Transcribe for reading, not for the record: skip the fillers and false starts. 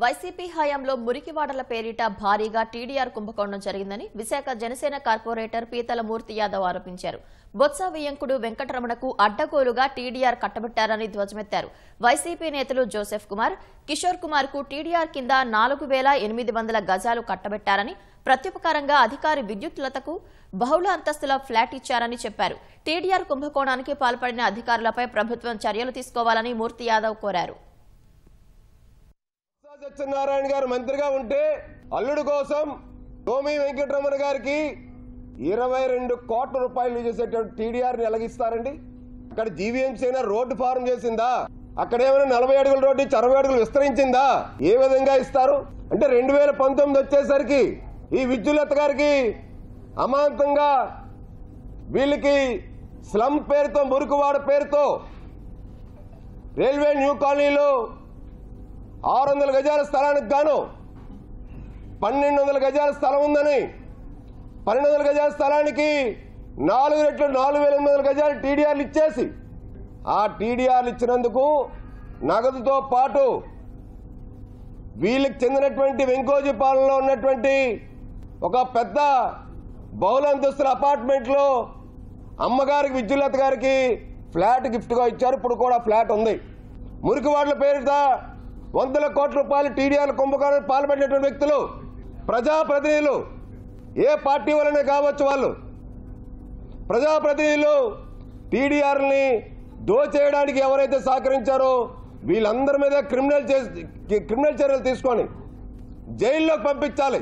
YCP హయాంలో మురికివాడల పేరిట భారీగా టీడీఆర్ కుంభకోణం జరిగిందని విశాఖ జనసేన కార్పొరేటర్ పీతల మూర్తి యాదవ్ ఆరోపించారు. బొత్స వియ్యంకుడు వెంకటరమణకు అడ్డగోలుగా టీడీఆర్ కట్టబెట్టారని ధ్వజమెత్తారు. వైసీపీ నేతలు జోసెఫ్ కుమార్, కిషోర్ కుమార్ కు టీడీఆర్ కింద 4800 గజాలు కట్టబెట్టారని, ప్రత్యుపకారంగా అధికారి విద్యుత్ లతకు బహుళ అంతస్తుల ఫ్లాట్ ఇచ్చారని చెప్పారు. టీడీఆర్ కుంభకోణానికి పాల్పడిన అధికారులపై ప్రభుత్వం చర్యలు తీసుకోవాలని మూర్తి యాదవ్ కోరారు. సత్యనారాయణ గారు మంత్రిగా ఉంటే అల్లుడు కోసం టోమీ వెంకటరమణ గారికి 22 కోట్ల రూపాయలు చేసేటువంటి టీడీఆర్ని ఎలాగిస్తారండి? అక్కడ జీవీఎంసీ అయినా రోడ్డు ఫారం చేసిందా? అక్కడ ఏమైనా 40 అడుగుల రోడ్డు 60 అడుగులు విస్తరించిందా? ఏ విధంగా ఇస్తారు? అంటే 2019 వచ్చేసరికి ఈ విద్యులత గారికి అమాంతంగా వీళ్ళకి స్లమ్ పేరుతో, మురుకువాడ పేరుతో రైల్వే న్యూ కాలనీలో 600 గజాల స్థలానికి గాను 1200 గజాల స్థలం ఉందని, 1200 గజాల స్థలానికి 4 రెట్లు 4800 గజాలు టీడీఆర్లు ఇచ్చేసి, ఆ టీడీఆర్లు ఇచ్చినందుకు నగదుతో పాటు వీళ్ళకి చెందినటువంటి వెంకోజీపాలెంలో ఉన్నటువంటి ఒక పెద్ద బహుళ అంతస్తుల అపార్ట్మెంట్లో అమ్మగారికి, విద్యులత గారికి ఫ్లాట్ గిఫ్ట్గా ఇచ్చారు. ఇప్పుడు కూడా ఫ్లాట్ ఉంది. మురికివాడల పేరిట 100 కోట్ల రూపాయలు టీడీఆర్ కుంభకోణానికి పాల్పడినటువంటి వ్యక్తులు ప్రజాప్రతినిధులు, ఏ పార్టీ వల్లనే కావచ్చు, వాళ్ళు ప్రజాప్రతినిధులు టీడీఆర్ని దోచేయడానికి ఎవరైతే సహకరించారో వీళ్ళందరి మీద క్రిమినల్ చర్యలు తీసుకొని జైల్లోకి పంపించాలి.